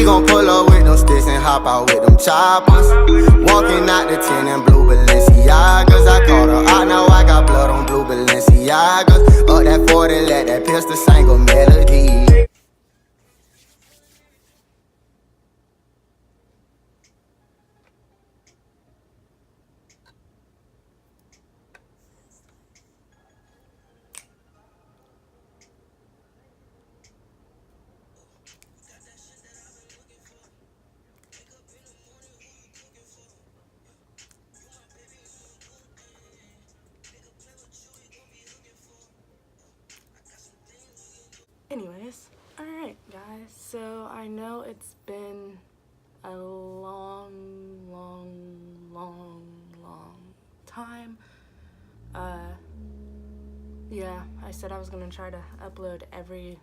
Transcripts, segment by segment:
gon' pull up with them sticks and hop out with them choppers. Walking out the 10 in blue Balenciagas. I caught her out, now I got blood on blue Balenciagas. Up that 40, let that pistol sing a melody. Anyways, alright guys, so I know it's been a long time. Yeah, I said I was gonna try to upload every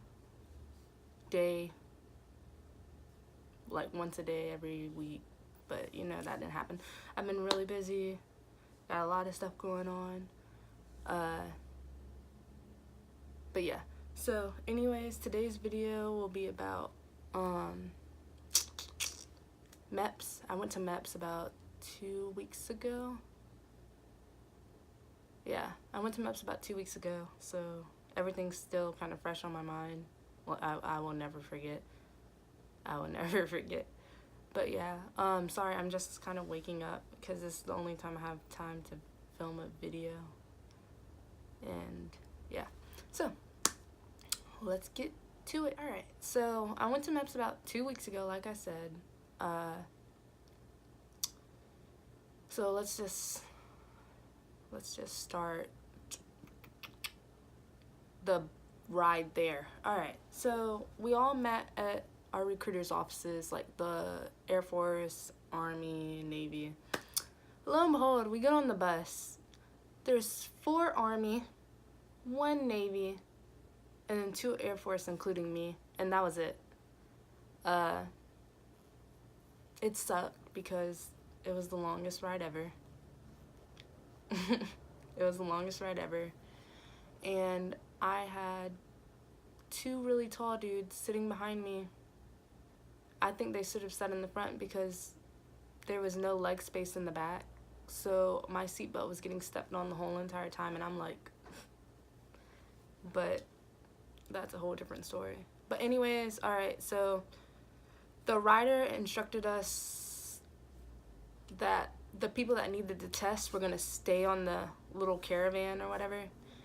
day, like once a day every week, but you know, that didn't happen. I've been really busy, got a lot of stuff going on, but yeah. So anyways, today's video will be about MEPS. I went to MEPS about 2 weeks ago. Yeah, I went to MEPS about 2 weeks ago, so everything's still kind of fresh on my mind. Well, I will never forget. I will never forget. But yeah, sorry, I'm just kind of waking up because this is the only time I have time to film a video. And yeah, so let's get to it. Alright, so I went to MEPS about 2 weeks ago, like I said. So let's just start the ride there. Alright, so we all met at our recruiters' offices, like the Air Force, Army, Navy. Lo and behold, we get on the bus. There's 4 Army, 1 Navy, and then 2 Air Force, including me, and that was it. It sucked because it was the longest ride ever. It was the longest ride ever, and I had 2 really tall dudes sitting behind me. I think they should have sat in the front because there was no leg space in the back, so my seatbelt was getting stepped on the whole entire time, and I'm like, but that's a whole different story. But anyways, alright, so the rider instructed us that the people that needed the test were going to stay on the little caravan or whatever,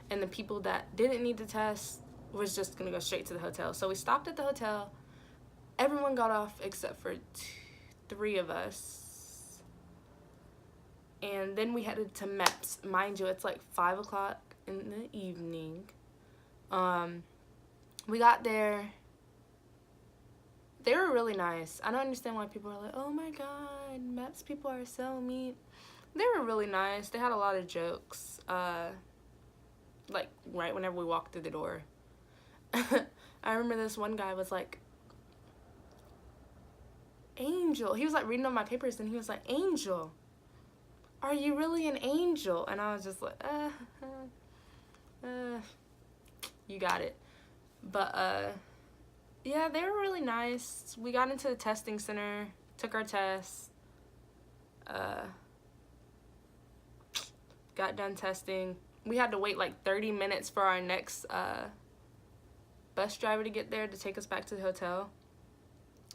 and the people that didn't need the test was just going to go straight to the hotel. So we stopped at the hotel. Everyone got off except for 3 of us, and then we headed to MEPS. Mind you, it's like 5 o'clock in the evening. We got there. They were really nice. I don't understand why people are like, oh my god, MEPS people are so mean. They were really nice. They had a lot of jokes, like right whenever we walked through the door. I remember this one guy was like, Angel. He was like reading on my papers, and he was like, Angel, are you really an angel? And I was just like, you got it. But yeah, they were really nice. We got into the testing center, took our test, got done testing. We had to wait like 30 minutes for our next bus driver to get there to take us back to the hotel.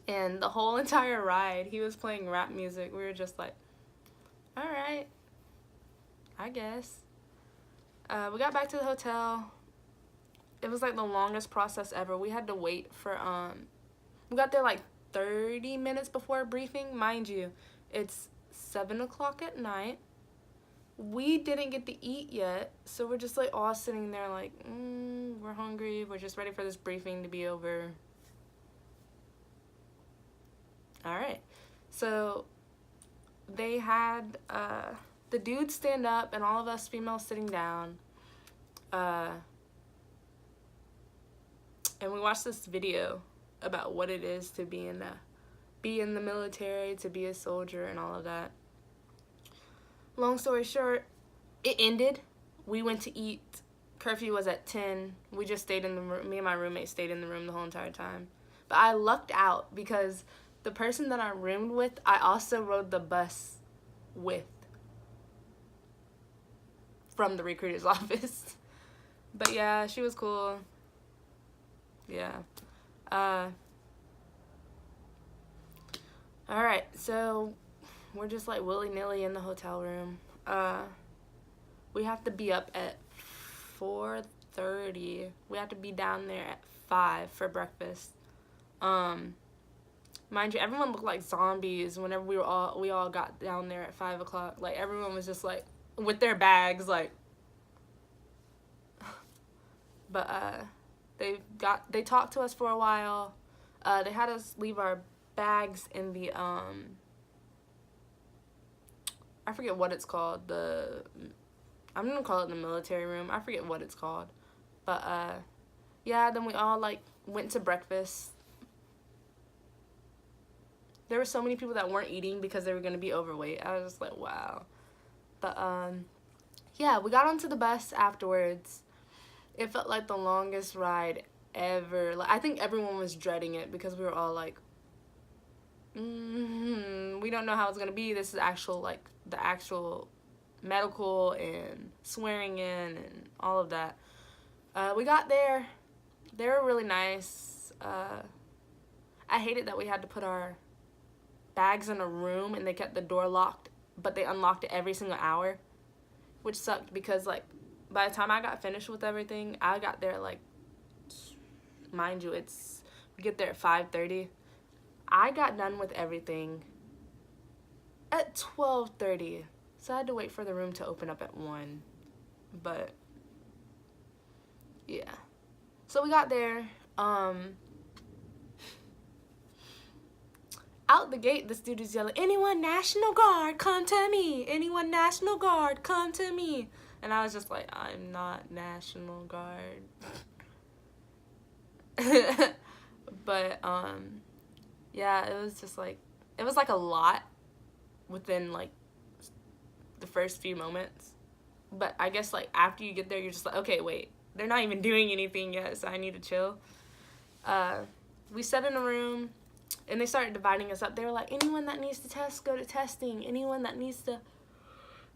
And the whole entire ride, he was playing rap music. We were just like, alright, I guess. We got back to the hotel. It was like the longest process ever. We had to wait for, we got there like 30 minutes before a briefing. Mind you, it's 7 o'clock at night. We didn't get to eat yet, so we're just like all sitting there like, we're hungry. We're just ready for this briefing to be over. Alright, so they had the dude stand up and all of us females sitting down. And we watched this video about what it is to be in the military, to be a soldier, and all of that. Long story short, it ended. We went to eat. Curfew was at 10. We just stayed in the room. Me and my roommate stayed in the room the whole entire time. But I lucked out because the person that I roomed with, I also rode the bus with from the recruiter's office. But yeah, she was cool. Yeah. Alright, so we're just like willy-nilly in the hotel room. We have to be up at 4:30. We have to be down there at 5 for breakfast. Mind you, everyone looked like zombies whenever we all got down there at 5 o'clock. Like, everyone was just like with their bags, like. But they talked to us for a while. They had us leave our bags in the I forget what it's called. I'm gonna call it the military room. I forget what it's called. But yeah, then we all like went to breakfast. There were so many people that weren't eating because they were gonna be overweight. I was just like, wow. But yeah, we got onto the bus afterwards. It felt like the longest ride ever. Like, I think everyone was dreading it because we were all like, we don't know how it's gonna be. This is the actual medical and swearing in and all of that. We got there. They were really nice. I hated that we had to put our bags in a room and they kept the door locked, but they unlocked it every single hour, which sucked because like by the time I got finished with everything, I got there like, mind you, we get there at 5:30. I got done with everything at 12:30, so I had to wait for the room to open up at 1. But yeah, so we got there. Out the gate, this dude is yelling, "Anyone National Guard, come to me! Anyone National Guard, come to me!" And I was just like, I'm not National Guard. But yeah, it was like a lot within like the first few moments. But I guess like after you get there, you're just like, okay, wait, they're not even doing anything yet, so I need to chill. We sat in a room and they started dividing us up. They were like, anyone that needs to test, go to testing. Anyone that needs to,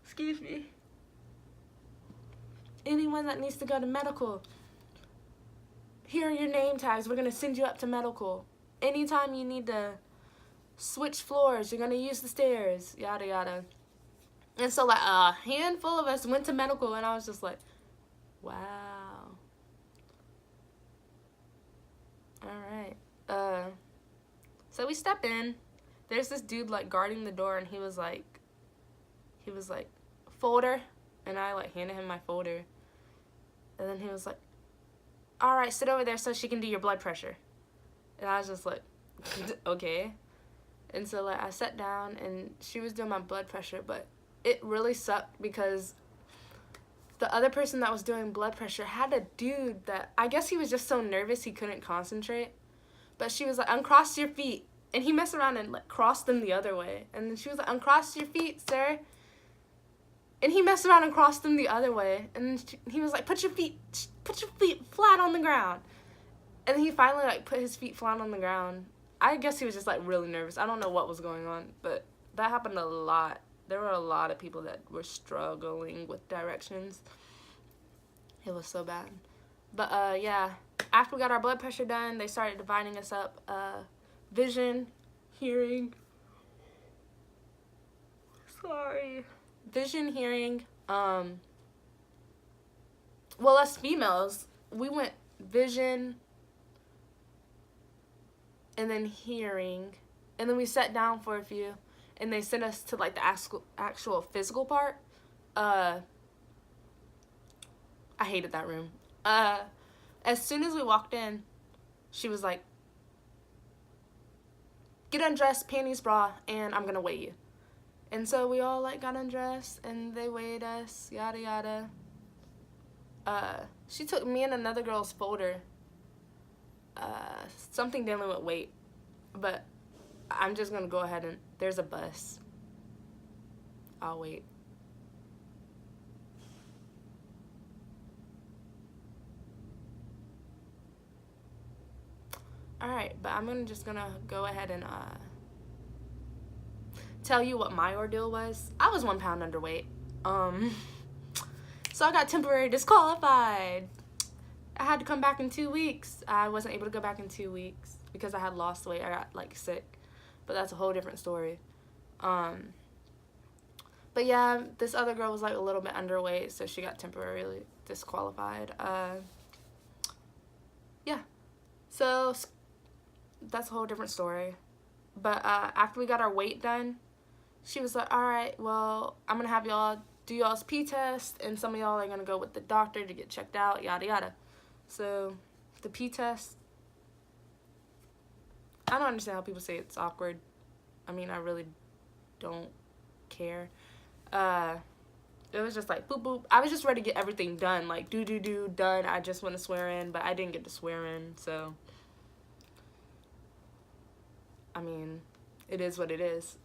excuse me, anyone that needs to go to medical, here are your name tags. We're going to send you up to medical. Anytime you need to switch floors, you're going to use the stairs, yada, yada. And so, like, a handful of us went to medical, and I was just like, wow. All right. So we step in. There's this dude, like, guarding the door, and he was like, folder. And I, like, handed him my folder. And then he was like, all right, sit over there so she can do your blood pressure. And I was just like, okay. And so, like, I sat down, and she was doing my blood pressure, but it really sucked because the other person that was doing blood pressure had a dude that, I guess he was just so nervous he couldn't concentrate. But she was like, uncross your feet. And he messed around and, like, crossed them the other way. And then she was like, uncross your feet, sir. And he messed around and crossed them the other way. And he was like, put your feet flat on the ground. And then he finally, like, put his feet flat on the ground. I guess he was just, like, really nervous. I don't know what was going on, but that happened a lot. There were a lot of people that were struggling with directions. It was so bad. But, yeah, after we got our blood pressure done, they started dividing us up. Vision, hearing. Sorry. Vision, hearing. Well, us females, we went vision and then hearing. And then we sat down for a few. And they sent us to, like, the actual physical part. I hated that room. As soon as we walked in, she was like, get undressed, panties, bra, and I'm gonna weigh you. And so we all, like, got undressed, and they weighed us, yada, yada. She took me and another girl's folder. Something dealing with weight. But I'm just gonna go ahead and, there's a bus. I'll wait. Alright, but I'm just gonna go ahead and tell you what my ordeal was. I was 1 pound underweight. So I got temporary disqualified. I had to come back in 2 weeks. I wasn't able to go back in 2 weeks because I had lost weight. I got like sick, but that's a whole different story. But yeah, this other girl was like a little bit underweight, so she got temporarily disqualified. Yeah, so that's a whole different story. But after we got our weight done, she was like, all right, well, I'm gonna have y'all do y'all's P test, and some of y'all are gonna go with the doctor to get checked out, yada yada. So the P test, I don't understand how people say it's awkward. I mean, I really don't care. It was just like boop boop. I was just ready to get everything done, like do done. I just want to swear in, but I didn't get to swear in, so I mean, it is what it is.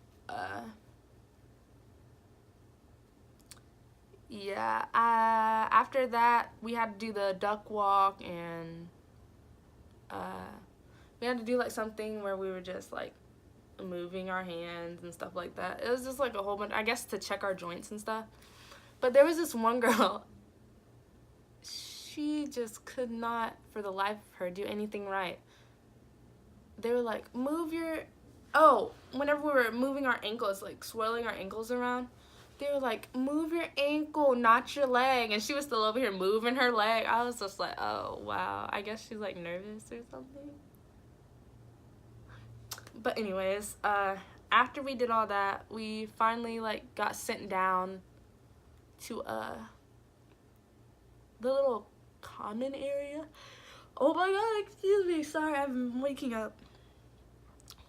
Yeah, after that, we had to do the duck walk, and we had to do like something where we were just like moving our hands and stuff like that. It was just like a whole bunch, I guess, to check our joints and stuff. But there was this one girl, she just could not, for the life of her, do anything right. They were like, whenever we were moving our ankles, like swirling our ankles around, they were like, move your ankle, not your leg. And she was still over here moving her leg. I was just like, oh, wow. I guess she's like nervous or something. But anyways, after we did all that, we finally like got sent down to the little common area. Oh my god, excuse me, sorry, I'm waking up.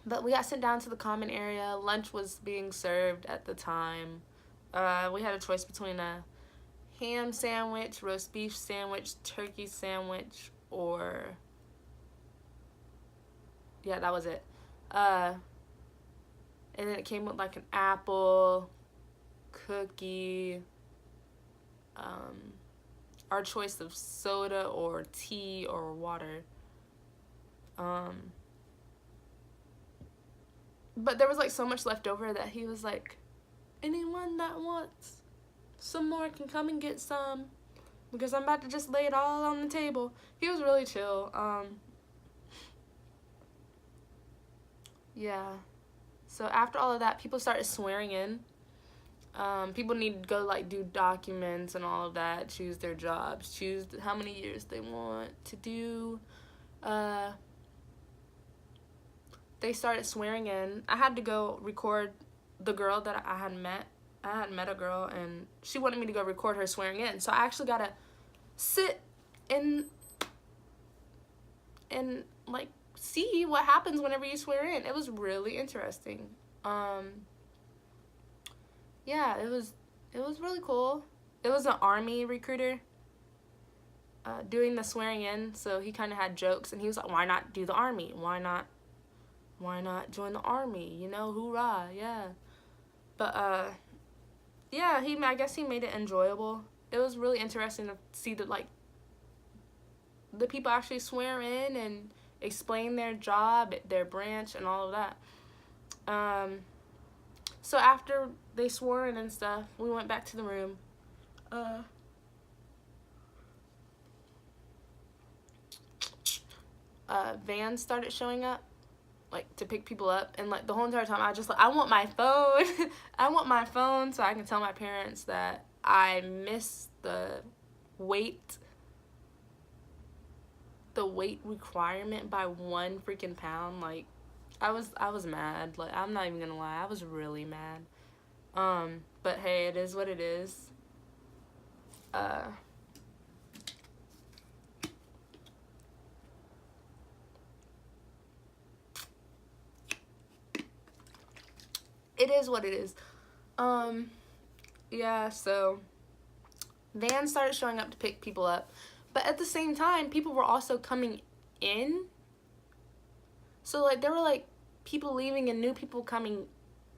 But we got sent down to the common area. Lunch was being served at the time. We had a choice between a ham sandwich, roast beef sandwich, turkey sandwich, or yeah, that was it. And then it came with like an apple, cookie, our choice of soda or tea or water. But there was like so much left over that he was like, anyone that wants some more can come and get some, because I'm about to just lay it all on the table. He was really chill. Yeah. So after all of that, people started swearing in. People need to go like do documents and all of that, choose their jobs, choose how many years they want to do. They started swearing in. I had to go record the girl that I had met. I had met a girl, and she wanted me to go record her swearing in. So I actually got to sit and like see what happens whenever you swear in. It was really interesting. Yeah, it was really cool. It was an army recruiter doing the swearing in, so he kind of had jokes, and he was like, why not do the army? Why not join the army? You know, hoorah, yeah. But yeah, I guess he made it enjoyable. It was really interesting to see that like the people actually swear in and explain their job, their branch, and all of that. So after they swore in and stuff, we went back to the room. Vans started showing up, like, to pick people up, and like the whole entire time I was just like, I want my phone. I want my phone so I can tell my parents that I missed the weight requirement by 1 freaking pound. Like, I was mad. Like, I'm not even gonna lie, I was really mad. But hey, it is what it is. It is what it is. Yeah, so vans started showing up to pick people up, but at the same time, people were also coming in. So like there were like people leaving and new people coming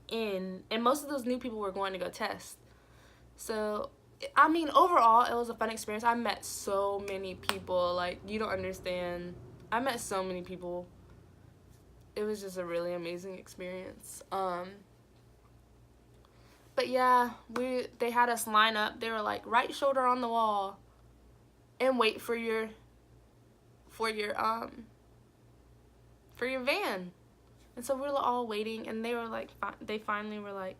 in, and most of those new people were going to go test. So I mean, overall, it was a fun experience. I met so many people, like, you don't understand. I met so many people. It was just a really amazing experience. But yeah, they had us line up. They were like, right shoulder on the wall and wait for your van. And so we were all waiting, and they were like, they finally were like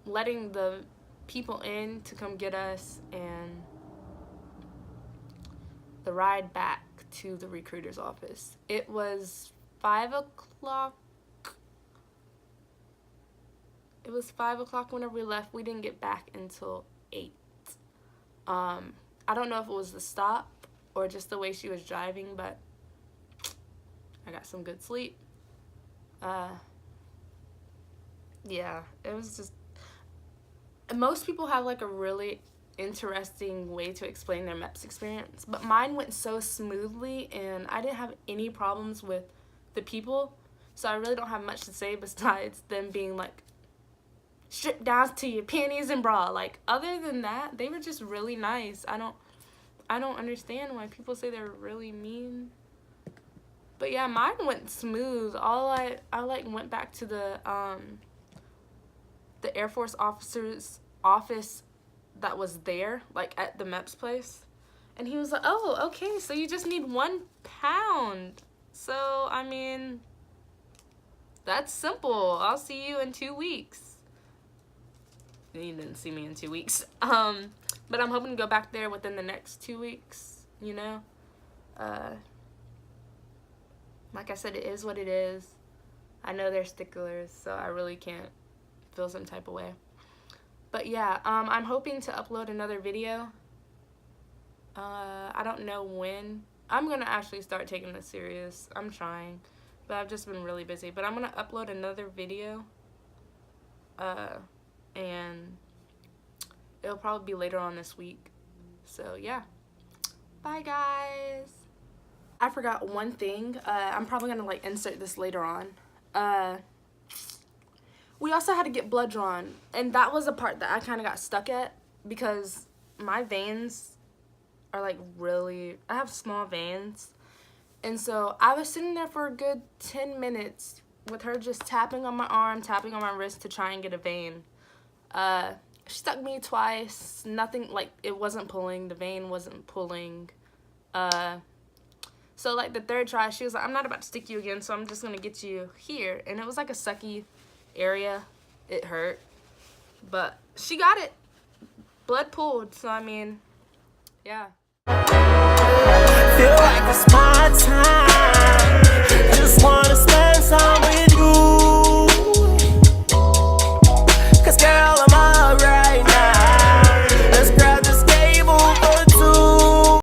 letting the people in to come get us, and the ride back to the recruiter's office. It was 5 o'clock. It was 5 o'clock whenever we left. We didn't get back until 8. I don't know if it was the stop or just the way she was driving, but I got some good sleep. Yeah, it was just, most people have like a really interesting way to explain their MEPS experience, but mine went so smoothly and I didn't have any problems with the people, so I really don't have much to say besides them being like, strip down to your panties and bra. Like, other than that, they were just really nice. I don't understand why people say they're really mean. But yeah, mine went smooth. I like went back to the Air Force officer's office that was there, like at the MEPS place, and he was like, oh, okay, so you just need 1 pound. So I mean, that's simple. I'll see you in 2 weeks. You didn't see me in 2 weeks. But I'm hoping to go back there within the next 2 weeks, you know. Like I said, it is what it is. I know they're sticklers, so I really can't feel some type of way. But yeah, I'm hoping to upload another video. I don't know when. I'm gonna actually start taking this serious. I'm trying, but I've just been really busy. But I'm gonna upload another video. And it'll probably be later on this week. So yeah, bye guys. I forgot one thing. I'm probably gonna like insert this later on. We also had to get blood drawn, and that was a part that I kind of got stuck at because my veins are like really, I have small veins, and so I was sitting there for a good 10 minutes with her just tapping on my arm, tapping on my wrist to try and get a vein. She stuck me twice. Nothing, like, it wasn't pulling. The vein wasn't pulling. So like the third try, she was like, I'm not about to stick you again, so I'm just gonna get you here. And it was like a sucky area. It hurt, but she got it. Blood pulled. So I mean, yeah. Feel like it's my